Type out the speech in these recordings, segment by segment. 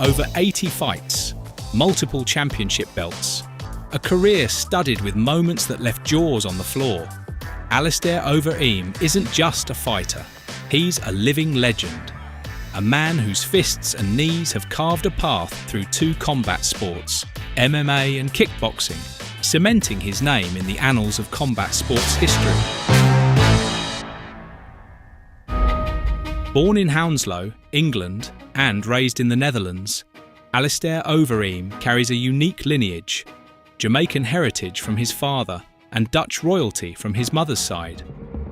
over 80 fights, multiple championship belts, a career studded with moments that left jaws on the floor. Alistair Overeem isn't just a fighter, he's a living legend. A man whose fists and knees have carved a path through two combat sports, MMA and kickboxing, cementing his name in the annals of combat sports history. Born in Hounslow, England, and raised in the Netherlands, Alistair Overeem carries a unique lineage, Jamaican heritage from his father and Dutch royalty from his mother's side.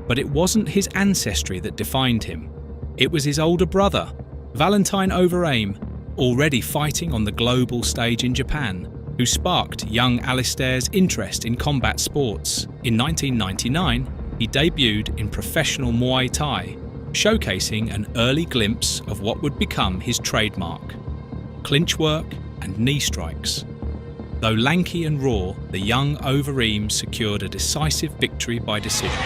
But it wasn't his ancestry that defined him. It was his older brother, Valentine Overeem, already fighting on the global stage in Japan, who sparked young Alistair's interest in combat sports. In 1999, he debuted in professional Muay Thai, showcasing an early glimpse of what would become his trademark: clinch work and knee strikes. Though lanky and raw, the young Overeem secured a decisive victory by decision.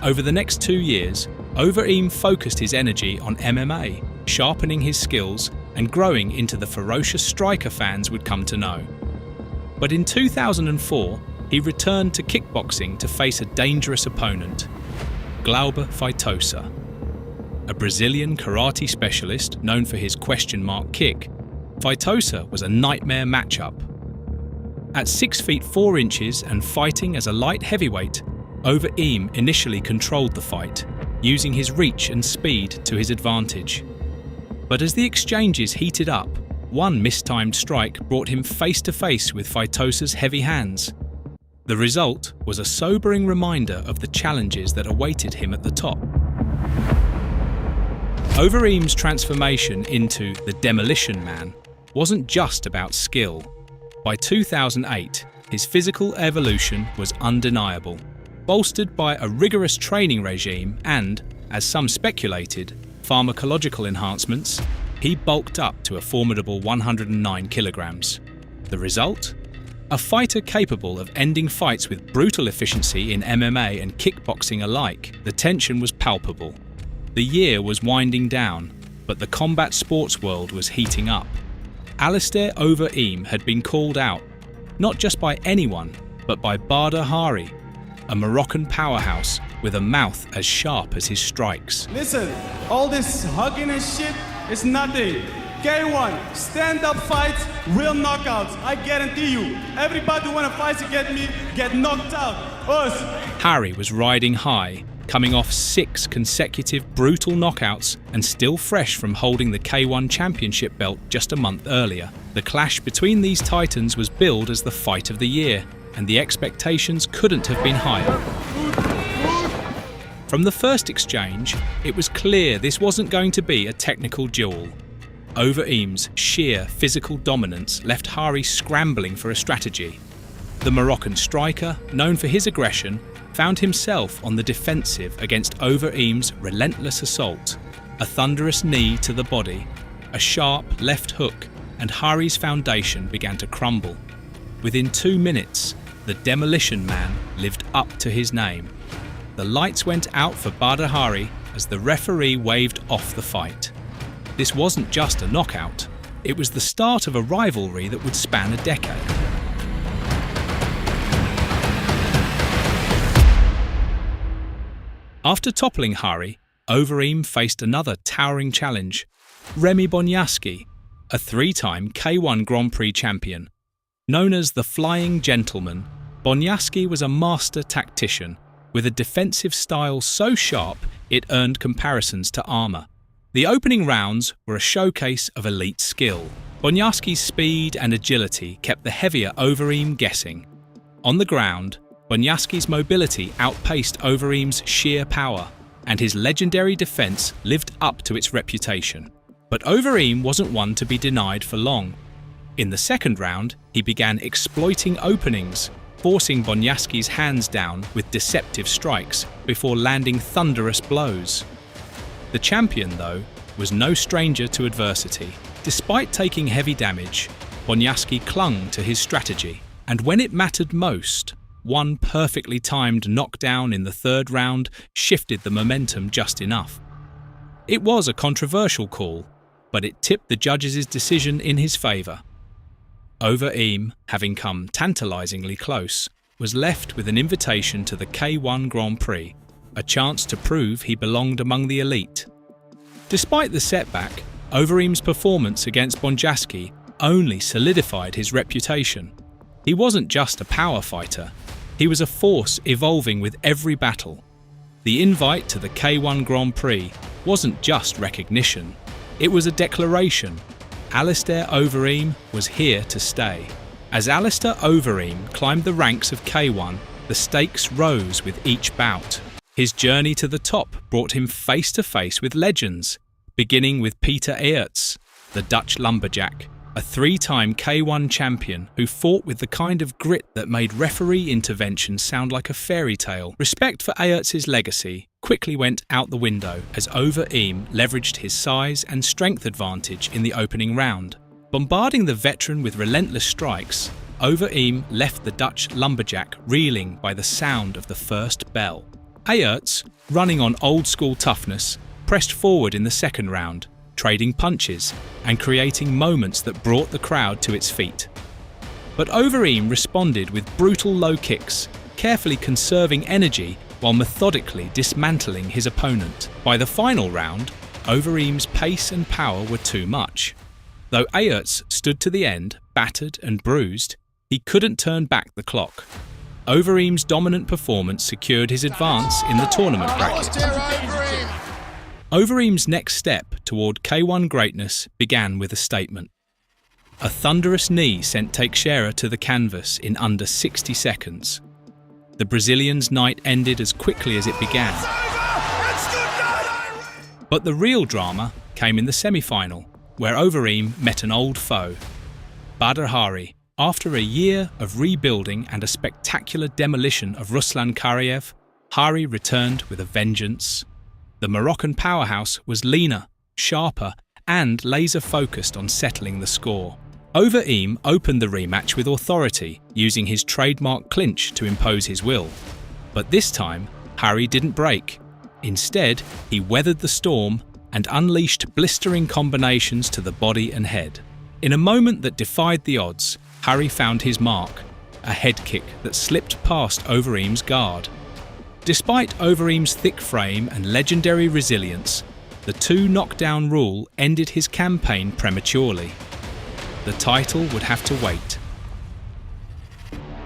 Over the next 2 years, Overeem focused his energy on MMA, sharpening his skills and growing into the ferocious striker fans would come to know. But in 2004, he returned to kickboxing to face a dangerous opponent, Glauber Feitosa. A Brazilian karate specialist known for his question mark kick, Feitosa was a nightmare matchup. At 6 feet 4 inches and fighting as a light heavyweight, Overeem initially controlled the fight, using his reach and speed to his advantage. But as the exchanges heated up, one mistimed strike brought him face to face with Feitosa's heavy hands. The result was a sobering reminder of the challenges that awaited him at the top. Overeem's transformation into the Demolition Man wasn't just about skill. By 2008, his physical evolution was undeniable. Bolstered by a rigorous training regime and, as some speculated, pharmacological enhancements, he bulked up to a formidable 109 kilograms. The result? A fighter capable of ending fights with brutal efficiency in MMA and kickboxing alike. The tension was palpable. The year was winding down, but the combat sports world was heating up. Alistair Overeem had been called out, not just by anyone, but by Badr Hari, a Moroccan powerhouse with a mouth as sharp as his strikes. Listen, all this hugging and shit is nothing. K1, stand-up fights, real knockouts. I guarantee you, everybody who wanna fight against me get knocked out. Us. Hari was riding high, coming off 6 consecutive brutal knockouts and still fresh from holding the K1 championship belt just a month earlier. The clash between these titans was billed as the fight of the year, and the expectations couldn't have been higher. From the first exchange, it was clear this wasn't going to be a technical duel. Overeem's sheer physical dominance left Hari scrambling for a strategy. The Moroccan striker, known for his aggression, found himself on the defensive against Overeem's relentless assault. A thunderous knee to the body, a sharp left hook, and Hari's foundation began to crumble. Within 2 minutes, the Demolition Man lived up to his name. The lights went out for Badr Hari as the referee waved off the fight. This wasn't just a knockout, it was the start of a rivalry that would span a decade. After toppling Hari, Overeem faced another towering challenge, Remy Bonjasky, a 3-time K1 Grand Prix champion. Known as the Flying Gentleman, Bonjasky was a master tactician with a defensive style so sharp it earned comparisons to armour. The opening rounds were a showcase of elite skill. Bonjasky's speed and agility kept the heavier Overeem guessing. On the ground, Bonjasky's mobility outpaced Overeem's sheer power, and his legendary defence lived up to its reputation. But Overeem wasn't one to be denied for long. In the second round, he began exploiting openings, forcing Bonjasky's hands down with deceptive strikes before landing thunderous blows. The champion, though, was no stranger to adversity. Despite taking heavy damage, Bonjasky clung to his strategy, and when it mattered most, one perfectly timed knockdown in the third round shifted the momentum just enough. It was a controversial call, but it tipped the judges' decision in his favour. Overeem, having come tantalisingly close, was left with an invitation to the K1 Grand Prix, a chance to prove he belonged among the elite. Despite the setback, Overeem's performance against Bonjasky only solidified his reputation. He wasn't just a power fighter, he was a force evolving with every battle. The invite to the K1 Grand Prix wasn't just recognition, it was a declaration. Alistair Overeem was here to stay. As Alistair Overeem climbed the ranks of K1, the stakes rose with each bout. His journey to the top brought him face to face with legends, beginning with Peter Aerts, the Dutch lumberjack, a three-time K1 champion who fought with the kind of grit that made referee intervention sound like a fairy tale. Respect for Aerts' legacy quickly went out the window as Overeem leveraged his size and strength advantage in the opening round. Bombarding the veteran with relentless strikes, Overeem left the Dutch lumberjack reeling by the sound of the first bell. Aerts, running on old-school toughness, pressed forward in the second round, trading punches and creating moments that brought the crowd to its feet. But Overeem responded with brutal low kicks, carefully conserving energy while methodically dismantling his opponent. By the final round, Overeem's pace and power were too much. Though Aerts stood to the end, battered and bruised, he couldn't turn back the clock. Overeem's dominant performance secured his advance in the tournament bracket. Overeem's next step toward K1 greatness began with a statement. A thunderous knee sent Teixeira to the canvas in under 60 seconds. The Brazilian's night ended as quickly as it began. But the real drama came in the semi-final, where Overeem met an old foe. Badr Hari. After a year of rebuilding and a spectacular demolition of Ruslan Kariev, Hari returned with a vengeance. The Moroccan powerhouse was leaner, sharper, and laser-focused on settling the score. Overeem opened the rematch with authority, using his trademark clinch to impose his will. But this time, Hari didn't break. Instead, he weathered the storm and unleashed blistering combinations to the body and head. In a moment that defied the odds, Hari found his mark, a head kick that slipped past Overeem's guard. Despite Overeem's thick frame and legendary resilience, the two knockdown rule ended his campaign prematurely. The title would have to wait.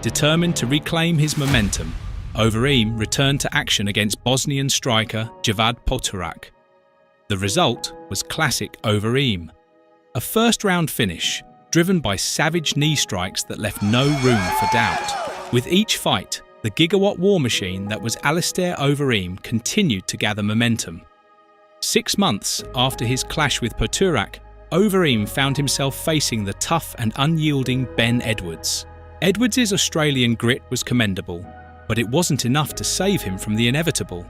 Determined to reclaim his momentum, Overeem returned to action against Bosnian striker Javad Poturak. The result was classic Overeem, a first-round finish driven by savage knee strikes that left no room for doubt. With each fight, the gigawatt war machine that was Alistair Overeem continued to gather momentum. 6 months after his clash with Poturak, Overeem found himself facing the tough and unyielding Ben Edwards. Edwards' Australian grit was commendable, but it wasn't enough to save him from the inevitable.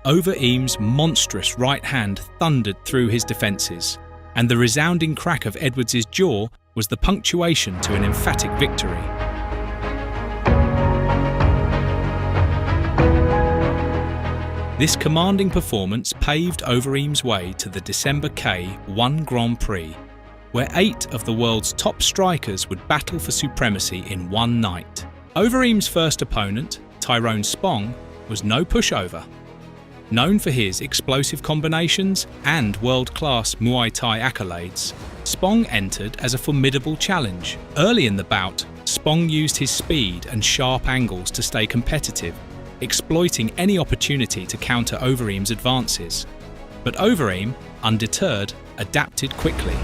Overeem's monstrous right hand thundered through his defences, and the resounding crack of Edwards' jaw was the punctuation to an emphatic victory. This commanding performance paved Overeem's way to the December K1 Grand Prix, where 8 of the world's top strikers would battle for supremacy in one night. Overeem's first opponent, Tyrone Spong, was no pushover. Known for his explosive combinations and world-class Muay Thai accolades, Spong entered as a formidable challenge. Early in the bout, Spong used his speed and sharp angles to stay competitive, exploiting any opportunity to counter Overeem's advances. But Overeem, undeterred, adapted quickly.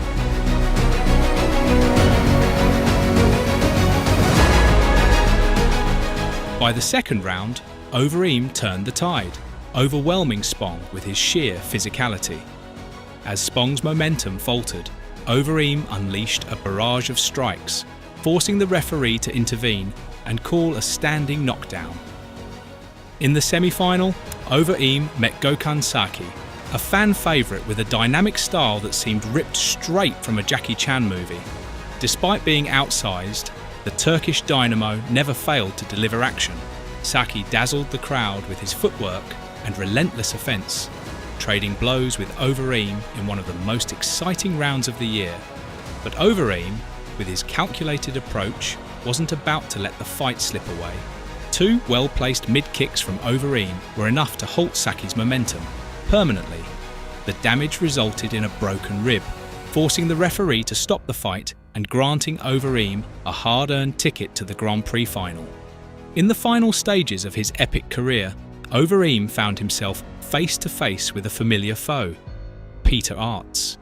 By the second round, Overeem turned the tide, overwhelming Spong with his sheer physicality. As Spong's momentum faltered, Overeem unleashed a barrage of strikes, forcing the referee to intervene and call a standing knockdown. In the semi-final, Overeem met Gökhan Saki, a fan favourite with a dynamic style that seemed ripped straight from a Jackie Chan movie. Despite being outsized, the Turkish dynamo never failed to deliver action. Saki dazzled the crowd with his footwork and relentless offence. trading blows with Overeem in one of the most exciting rounds of the year. But Overeem, with his calculated approach, wasn't about to let the fight slip away. Two well-placed mid-kicks from Overeem were enough to halt Saki's momentum permanently. The damage resulted in a broken rib, forcing the referee to stop the fight and granting Overeem a hard-earned ticket to the Grand Prix final. In the final stages of his epic career, Overeem found himself face-to-face with a familiar foe, Peter Aerts.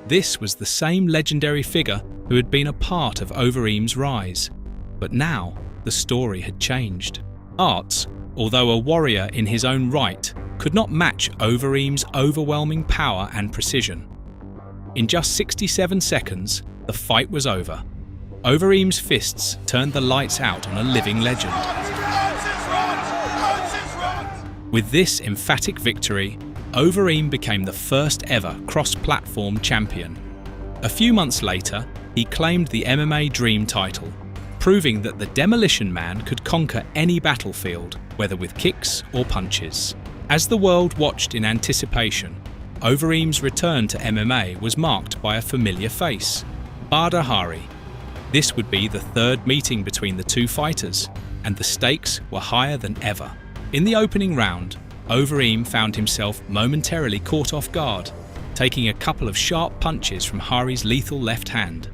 This was the same legendary figure who had been a part of Overeem's rise. But now, the story had changed. Aerts, although a warrior in his own right, could not match Overeem's overwhelming power and precision. In just 67 seconds, the fight was over. Overeem's fists turned the lights out on a living legend. With this emphatic victory, Overeem became the first ever cross-platform champion. A few months later, he claimed the MMA Dream title, proving that the Demolition Man could conquer any battlefield, whether with kicks or punches. As the world watched in anticipation, Overeem's return to MMA was marked by a familiar face, Badr Hari. This would be the third meeting between the two fighters, and the stakes were higher than ever. In the opening round, Overeem found himself momentarily caught off guard, taking a couple of sharp punches from Hari's lethal left hand.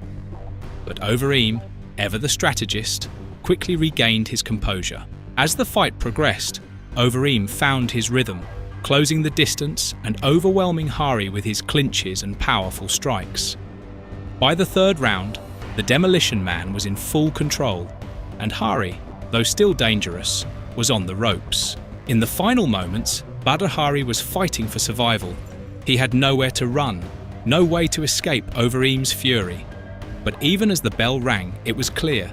But Overeem, ever the strategist, quickly regained his composure. As the fight progressed, Overeem found his rhythm, closing the distance and overwhelming Hari with his clinches and powerful strikes. By the third round, the Demolition Man was in full control, and Hari, though still dangerous, was on the ropes. In the final moments, Badr Hari was fighting for survival. He had nowhere to run, no way to escape Overeem's fury. But even as the bell rang, it was clear.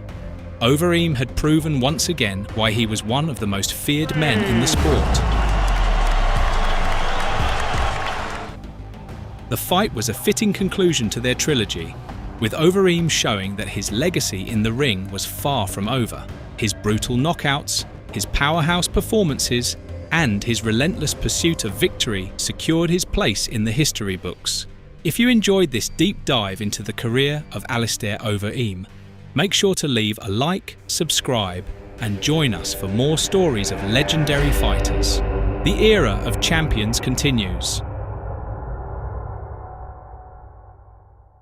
Overeem had proven once again why he was one of the most feared men in the sport. The fight was a fitting conclusion to their trilogy, with Overeem showing that his legacy in the ring was far from over. His brutal knockouts, his powerhouse performances, and his relentless pursuit of victory secured his place in the history books. If you enjoyed this deep dive into the career of Alistair Overeem, make sure to leave a like, subscribe, and join us for more stories of legendary fighters. The era of champions continues.